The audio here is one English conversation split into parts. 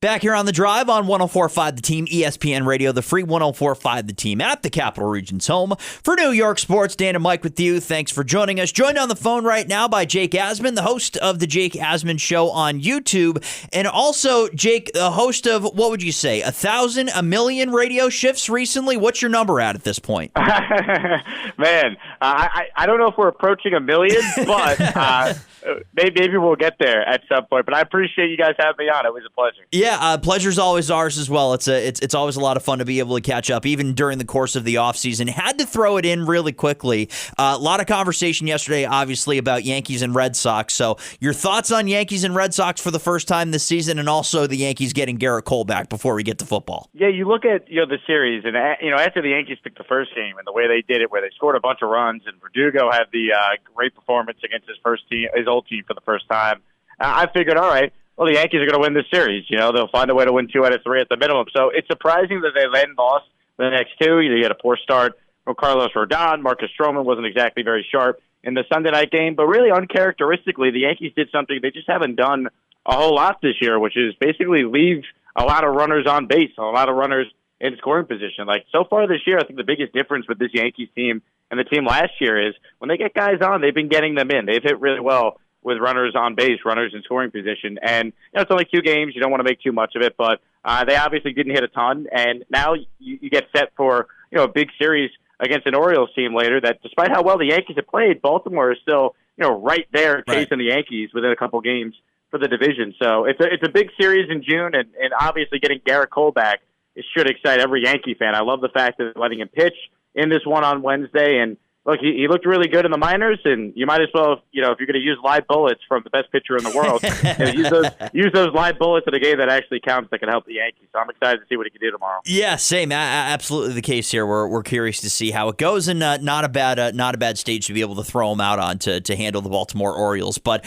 Back here on The Drive on 104.5 The Team, ESPN Radio, the free 104.5 The Team at the Capital Region's home for New York sports. Dan and Mike with you. Thanks for joining us. Joined on the phone right now by Jake Asman, the host of the Jake Asman Show on YouTube, and also, Jake, the host of, what would you say, 1,000, a million radio shifts recently? What's your number at this point? Man, I don't know if we're approaching a million, but maybe we'll get there at some point. But I appreciate you guys having me on. It was a pleasure. Yeah, pleasure's always ours as well. It's always a lot of fun to be able to catch up, even during the course of the offseason. Had to throw it in really quickly. A lot of conversation yesterday, obviously, about Yankees and Red Sox. So your thoughts on Yankees and Red Sox for the first time this season, and also the Yankees getting Gerrit Cole back before we get to football. Yeah, you look at the series, and after the Yankees took the first game and the way they did it, where they scored a bunch of runs, and Verdugo had the great performance against his old team for the first time, I figured, all right, well, the Yankees are going to win this series. They'll find a way to win 2 out of 3 at the minimum. So it's surprising that they then lost the next 2. You had a poor start from Carlos Rodon. Marcus Stroman wasn't exactly very sharp in the Sunday night game. But really, uncharacteristically, the Yankees did something they just haven't done a whole lot this year, which is basically leave a lot of runners on base, a lot of runners in scoring position. Like, so far this year, I think the biggest difference with this Yankees team and the team last year is when they get guys on, they've been getting them in. They've hit really well with runners on base, runners in scoring position. And it's only 2 games. You don't want to make too much of it, but they obviously didn't hit a ton. And now you get set for a big series against an Orioles team later that, despite how well the Yankees have played, Baltimore is still right there chasing the Yankees within a couple games for the division. So it's a big series in June, and obviously getting Gerrit Cole back, it should excite every Yankee fan. I love the fact that they're letting him pitch in this one on Wednesday, and look, he looked really good in the minors, and you might as well, if you're going to use live bullets from the best pitcher in the world, use those live bullets in a game that actually counts that can help the Yankees. So I'm excited to see what he can do tomorrow. Yeah, same. Absolutely the case here. We're curious to see how it goes, and not a bad stage to be able to throw him out on to handle the Baltimore Orioles. But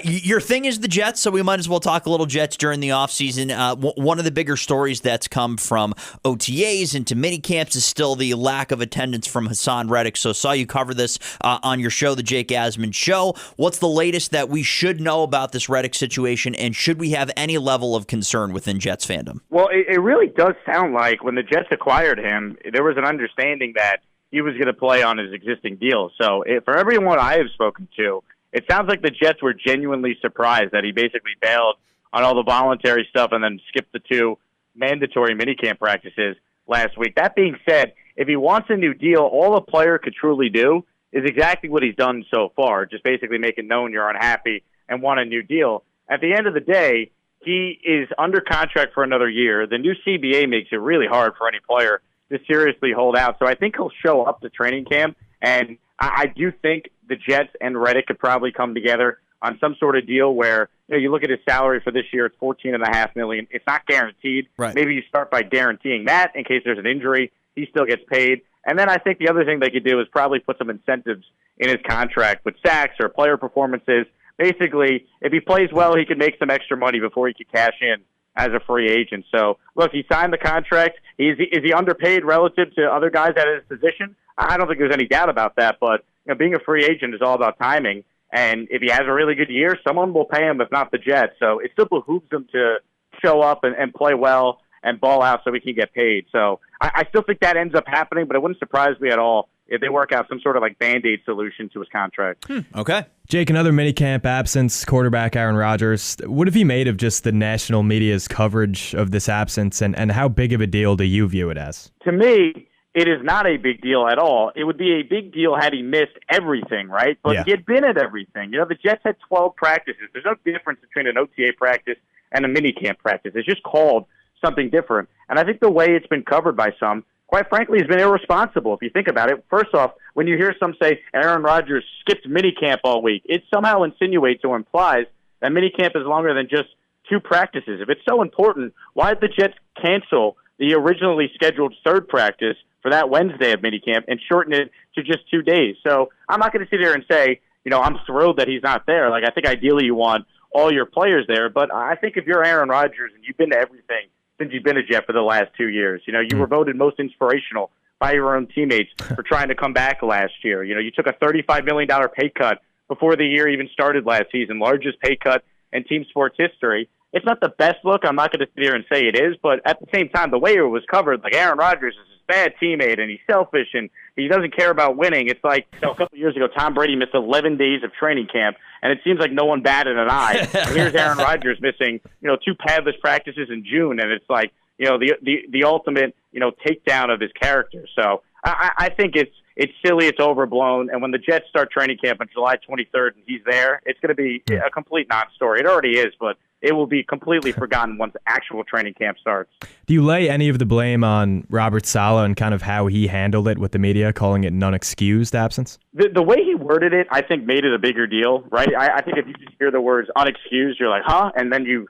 your thing is the Jets, so we might as well talk a little Jets during the offseason. One of the bigger stories that's come from OTAs into minicamps is still the lack of attendance from Haason Reddick. So saw you cover this on your show, the Jake Asman Show. What's the latest that we should know about this Reddick situation, and should we have any level of concern within Jets fandom? Well, it really does sound like when the Jets acquired him, there was an understanding that he was going to play on his existing deal. So for everyone I have spoken to, it sounds like the Jets were genuinely surprised that he basically bailed on all the voluntary stuff and then skipped the 2 mandatory minicamp practices last week. That being said, if he wants a new deal, all a player could truly do is exactly what he's done so far, just basically make it known you're unhappy and want a new deal. At the end of the day, he is under contract for another year. The new CBA makes it really hard for any player to seriously hold out. So I think he'll show up to training camp, and I do think the Jets and Reddick could probably come together on some sort of deal where you look at his salary for this year, it's $14.5 million. It's not guaranteed. Right. Maybe you start by guaranteeing that in case there's an injury. He still gets paid. And then I think the other thing they could do is probably put some incentives in his contract with sacks or player performances. Basically, if he plays well, he can make some extra money before he could cash in as a free agent. So, look, he signed the contract. Is he underpaid relative to other guys at his position? I don't think there's any doubt about that. But being a free agent is all about timing. And if he has a really good year, someone will pay him, if not the Jets. So it still behooves him to show up and play well and ball out so he can get paid. So I still think that ends up happening, but it wouldn't surprise me at all if they work out some sort of Band-Aid solution to his contract. Okay. Jake, another minicamp absence, quarterback Aaron Rodgers. What have you made of just the national media's coverage of this absence, and how big of a deal do you view it as? To me, it is not a big deal at all. It would be a big deal had he missed everything, right? But he had been at everything. The Jets had 12 practices. There's no difference between an OTA practice and a minicamp practice. It's just called something different. And I think the way it's been covered by some, quite frankly, has been irresponsible if you think about it. First off, when you hear some say Aaron Rodgers skipped minicamp all week, it somehow insinuates or implies that minicamp is longer than just 2 practices. If it's so important, why did the Jets cancel the originally scheduled 3rd practice for that Wednesday of minicamp and shorten it to just 2 days? So I'm not going to sit here and say, I'm thrilled that he's not there. I think ideally you want all your players there, but I think if you're Aaron Rodgers and you've been to everything since you've been a Jet for the last 2 years. You were voted most inspirational by your own teammates for trying to come back last year. You took a $35 million pay cut before the year even started last season, largest pay cut in team sports history. it's not the best look. I'm not going to sit here and say it is, but at the same time, the way it was covered, like Aaron Rodgers is his bad teammate and he's selfish and he doesn't care about winning. It's like a couple of years ago, Tom Brady missed 11 days of training camp, and it seems like no one batted an eye. And here's Aaron Rodgers missing, 2 padless practices in June, and it's like, the ultimate, takedown of his character. So I think it's silly, it's overblown, and when the Jets start training camp on July 23rd and he's there, it's going to be a complete non-story. It already is, but it will be completely forgotten once actual training camp starts. Do you lay any of the blame on Robert Saleh and kind of how he handled it with the media, calling it an unexcused absence? The way he worded it, I think, made it a bigger deal, right? I think if you just hear the words unexcused, you're like, huh? And then you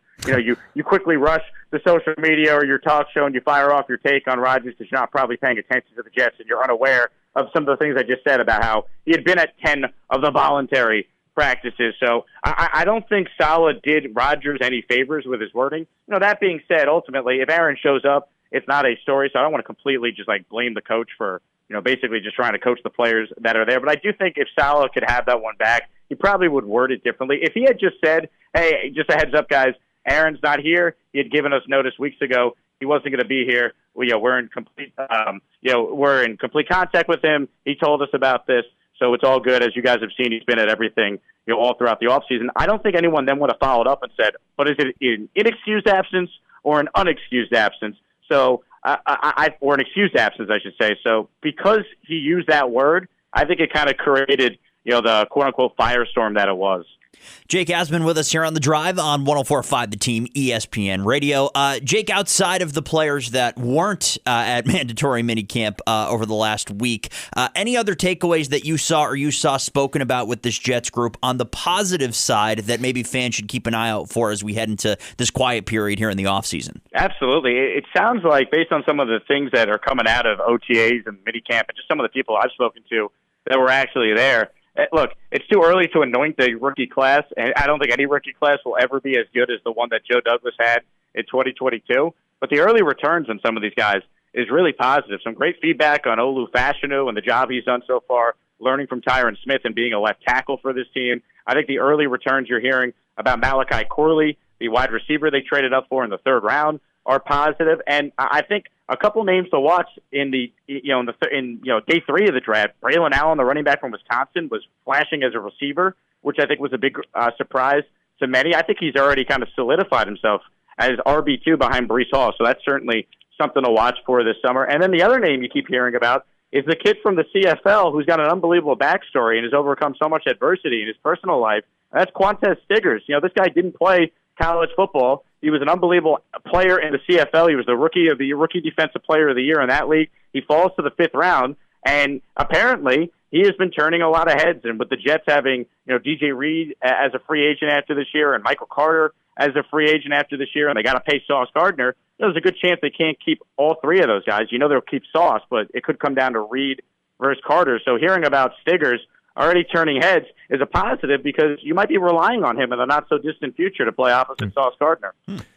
quickly rush to social media or your talk show and you fire off your take on Rodgers because you're not probably paying attention to the Jets and you're unaware of some of the things I just said about how he had been at 10 of the voluntary practices. So I don't think Saleh did Rodgers any favors with his wording. That being said, ultimately, if Aaron shows up, it's not a story. So I don't want to completely just blame the coach for, basically just trying to coach the players that are there. But I do think if Saleh could have that one back, he probably would word it differently. If he had just said, hey, just a heads up, guys, Aaron's not here. He had given us notice weeks ago he wasn't going to be here. We're in complete, we're in complete contact with him. He told us about this. So it's all good. As you guys have seen, he's been at everything, all throughout the offseason. I don't think anyone then would have followed up and said, but is it an inexcused absence or an unexcused absence? So, or an excused absence, I should say. So because he used that word, I think it kind of created, the quote-unquote firestorm that it was. Jake Asman with us here on The Drive on 104.5 The Team, ESPN Radio. Jake, outside of the players that weren't at mandatory minicamp over the last week, any other takeaways that you saw spoken about with this Jets group on the positive side that maybe fans should keep an eye out for as we head into this quiet period here in the offseason? Absolutely. It sounds like, based on some of the things that are coming out of OTAs and minicamp and just some of the people I've spoken to that were actually there, look, it's too early to anoint the rookie class, and I don't think any rookie class will ever be as good as the one that Joe Douglas had in 2022. But the early returns on some of these guys is really positive. Some great feedback on Olu Fashanu and the job he's done so far, learning from Tyron Smith and being a left tackle for this team. I think the early returns you're hearing about Malachi Corley, the wide receiver they traded up for in the 3rd round, are positive. And I think a couple names to watch in day 3 of the draft. Braylon Allen, the running back from Wisconsin, was flashing as a receiver, which I think was a big surprise to many. I think he's already kind of solidified himself as RB2 behind Breece Hall, so that's certainly something to watch for this summer. And then the other name you keep hearing about is the kid from the CFL who's got an unbelievable backstory and has overcome so much adversity in his personal life. And that's Quantez Stiggers. This guy didn't play college football. He was an unbelievable player in the CFL. He was the rookie defensive player of the year in that league. He falls to the 5th round, and apparently he has been turning a lot of heads. And with the Jets having, DJ Reed as a free agent after this year and Michael Carter as a free agent after this year, and they got to pay Sauce Gardner, there's a good chance they can't keep all 3 of those guys. They'll keep Sauce, but it could come down to Reed versus Carter. So hearing about Stiggers already turning heads is a positive because you might be relying on him in the not-so-distant future to play opposite Sauce Gardner.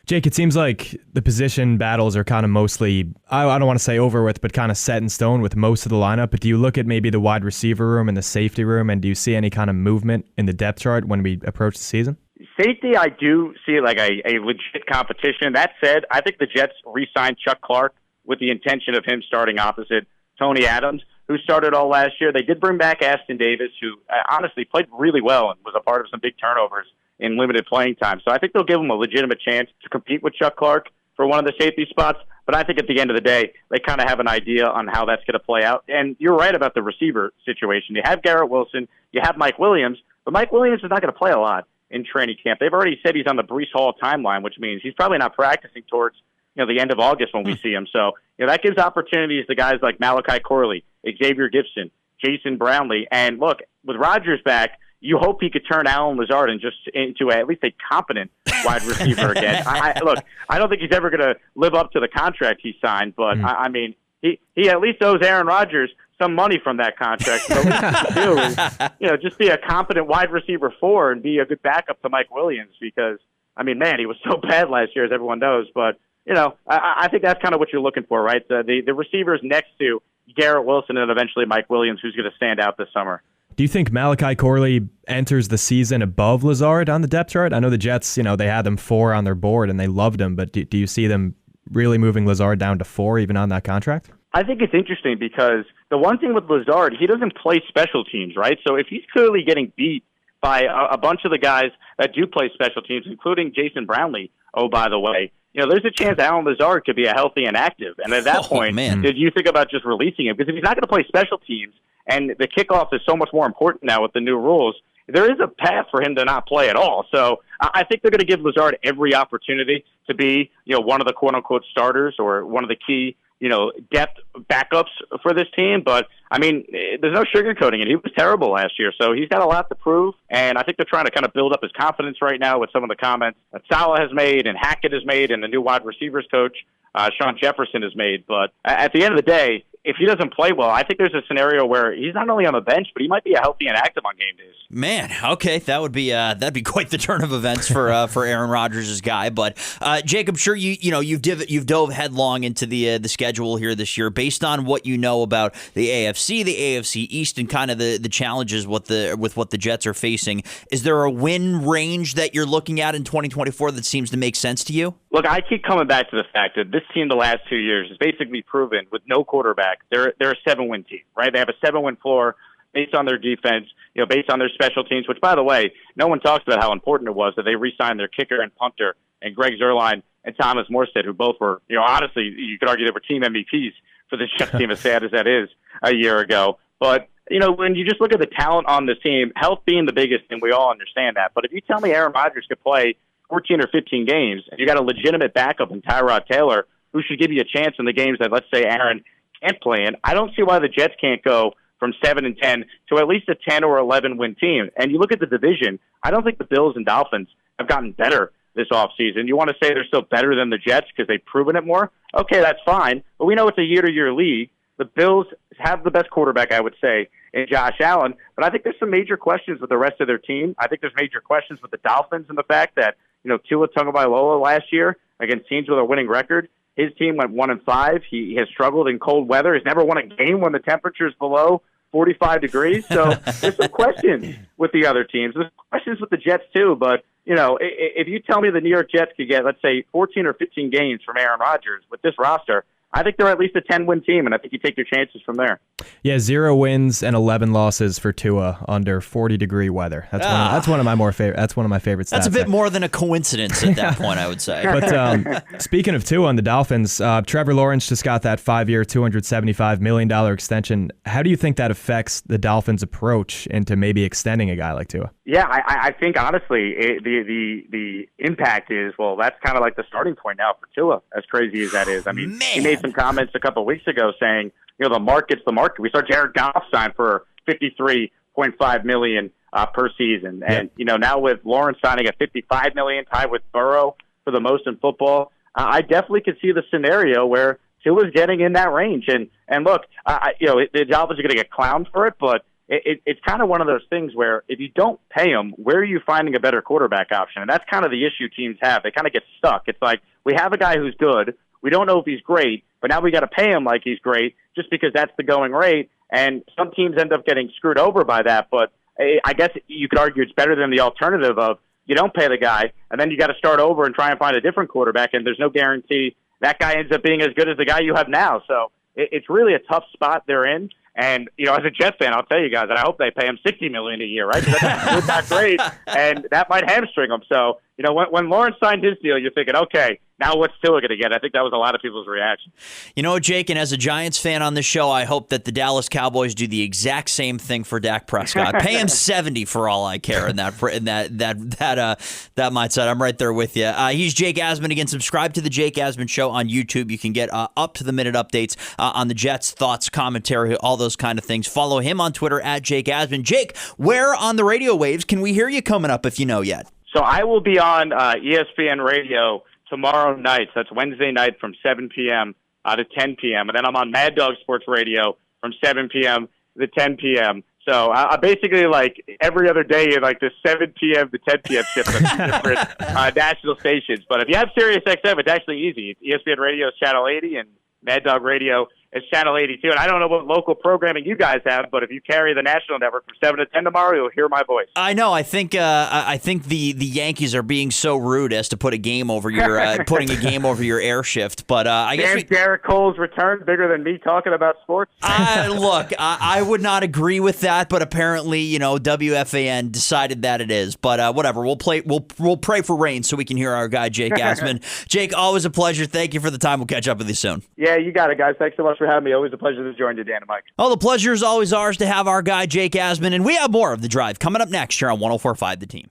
Jake, it seems like the position battles are kind of mostly, I don't want to say over with, but kind of set in stone with most of the lineup. But do you look at maybe the wide receiver room and the safety room, and do you see any kind of movement in the depth chart when we approach the season? Safety, I do see like a legit competition. That said, I think the Jets re-signed Chuck Clark with the intention of him starting opposite Tony Adams, who started all last year. They did bring back Aston Davis, who honestly played really well and was a part of some big turnovers in limited playing time. So I think they'll give him a legitimate chance to compete with Chuck Clark for one of the safety spots. But I think at the end of the day, they kind of have an idea on how that's going to play out. And you're right about the receiver situation. You have Gerrit Wilson, you have Mike Williams, but Mike Williams is not going to play a lot in training camp. They've already said he's on the Breece Hall timeline, which means he's probably not practicing towards the end of August when we see him. So that gives opportunities to guys like Malachi Corley, Xavier Gibson, Jason Brownlee. And look, with Rodgers back, you hope he could turn Alan Lazard into at least a competent wide receiver again. I don't think he's ever going to live up to the contract he signed, but I mean, he at least owes Aaron Rodgers some money from that contract. So what he can do is, just be a competent wide receiver 4 and be a good backup to Mike Williams because, I mean, man, he was so bad last year, as everyone knows. But, I think that's kind of what you're looking for, right? The receivers next to Gerrit Wilson and eventually Mike Williams, who's going to stand out this summer. Do you think Malachi Corley enters the season above Lazard on the depth chart? I know the Jets, they had them 4 on their board and they loved him, but do you see them really moving Lazard down to 4 even on that contract? I think it's interesting because the one thing with Lazard, he doesn't play special teams, right? So if he's clearly getting beat by a bunch of the guys that do play special teams, including Jason Brownlee, oh, by the way, there's a chance Alan Lazard could be a healthy and active. And at that point, did you think about just releasing him? Because if he's not going to play special teams, and the kickoff is so much more important now with the new rules, there is a path for him to not play at all. So I think they're going to give Lazard every opportunity to be, one of the quote-unquote starters or one of the key, depth backups for this team. But, there's no sugarcoating it. He was terrible last year, so he's got a lot to prove. And I think they're trying to kind of build up his confidence right now with some of the comments that Saleh has made and Hackett has made and the new wide receivers coach, Sean Jefferson, has made. But at the end of the day, if he doesn't play well, I think there's a scenario where he's not only on the bench, but he might be a healthy and active on game days. Man, okay, that'd be quite the turn of events for Aaron Rodgers' guy. But Jake, I'm sure you've dove headlong into the schedule here this year, based on what you know about the AFC East, and kind of the challenges with what the Jets are facing. Is there a win range that you're looking at in 2024 that seems to make sense to you? Look, I keep coming back to the fact that this team the last 2 years has basically proven with no quarterback, they're a 7-win team, right? They have a 7-win floor based on their defense, based on their special teams, which, by the way, no one talks about how important it was that they re-signed their kicker and punter and Greg Zuerlein and Thomas Morstead, who both were, honestly, you could argue they were team MVPs for this Jets team, as sad as that is, a year ago. But, when you just look at the talent on this team, health being the biggest, and we all understand that. But if you tell me Aaron Rodgers could play 14 or 15 games, and you got a legitimate backup in Tyrod Taylor, who should give you a chance in the games that, let's say, Aaron can't play in, I don't see why the Jets can't go from 7-10 to at least a 10 or 11 win team. And you look at the division, I don't think the Bills and Dolphins have gotten better this offseason. You want to say they're still better than the Jets because they've proven it more? Okay, that's fine. But we know it's a year-to-year league. The Bills have the best quarterback, I would say, in Josh Allen. But I think there's some major questions with the rest of their team. I think there's major questions with the Dolphins and the fact that, Tua Tagovailoa last year against teams with a winning record, his team went 1-5. He has struggled in cold weather. He's never won a game when the temperature is below 45 degrees. So there's some questions with the other teams. There's questions with the Jets too. But, if you tell me the New York Jets could get, let's say, 14 or 15 games from Aaron Rodgers with this roster, I think they're at least a 10-win team, and I think you take your chances from there. Yeah, 0 wins and 11 losses for Tua under 40-degree weather. That's one of my favorite stats. That's a bit more than a coincidence at that point, I would say. But speaking of Tua on the Dolphins, Trevor Lawrence just got that 5-year, $275 million extension. How do you think that affects the Dolphins' approach into maybe extending a guy like Tua? Yeah, I think honestly the impact is, well, that's kind of like the starting point now for Tua, as crazy as that is. I mean, he made some comments a couple of weeks ago saying, the market's the market. We saw Jared Goff sign for $53.5 million per season, and now with Lawrence signing at $55 million, tied with Burrow for the most in football, I definitely could see the scenario where Tua's getting in that range. And look, the Dolphins are going to get clowned for it, but it's kind of one of those things where if you don't pay him, where are you finding a better quarterback option? And that's kind of the issue teams have. They kind of get stuck. It's like, we have a guy who's good. We don't know if he's great, but now we got to pay him like he's great just because that's the going rate. And some teams end up getting screwed over by that. But I guess you could argue it's better than the alternative of you don't pay the guy, and then you got to start over and try and find a different quarterback, and there's no guarantee that guy ends up being as good as the guy you have now. So it's really a tough spot they're in. And, as a Jet fan, I'll tell you guys that I hope they pay him $60 million a year, right? Because that's not great, and that might hamstring him. So, when Lawrence signed his deal, you're thinking, okay, now what's Tua going to get? I think that was a lot of people's reaction. Jake, and as a Giants fan on the show, I hope that the Dallas Cowboys do the exact same thing for Dak Prescott. Pay him $70 for all I care in that mindset. I'm right there with you. He's Jake Asman. Again, subscribe to the Jake Asman Show on YouTube. You can get up-to-the-minute updates on the Jets, thoughts, commentary, all those kind of things. Follow him on Twitter at Jake Asman. Jake, where on the radio waves can we hear you coming up if you know yet? So I will be on ESPN Radio tomorrow night. So that's Wednesday night from 7 p.m. To 10 p.m. And then I'm on Mad Dog Sports Radio from 7 p.m. to 10 p.m. So I basically, like, every other day in, like, the 7 p.m. to 10 p.m. shift on different national stations. But if you have Sirius XM, it's actually easy. It's ESPN Radio Channel 80 and Mad Dog Radio It's Channel 82. And I don't know what local programming you guys have, but if you carry the national network from 7 to 10 tomorrow, you'll hear my voice. I know. I think the Yankees are being so rude as to put a game over your putting a game over your air shift. But I guess Gerrit Cole's return bigger than me talking about sports. Look, I would not agree with that, but apparently, WFAN decided that it is. But whatever. We'll pray for rain so we can hear our guy Jake Asman. Jake, always a pleasure. Thank you for the time. We'll catch up with you soon. Yeah, you got it, guys. Thanks so much for having me. Always a pleasure to join you, Dan and Mike. Oh, the pleasure is always ours to have our guy Jake Asman, and we have more of The Drive coming up next here on 104.5 The Team.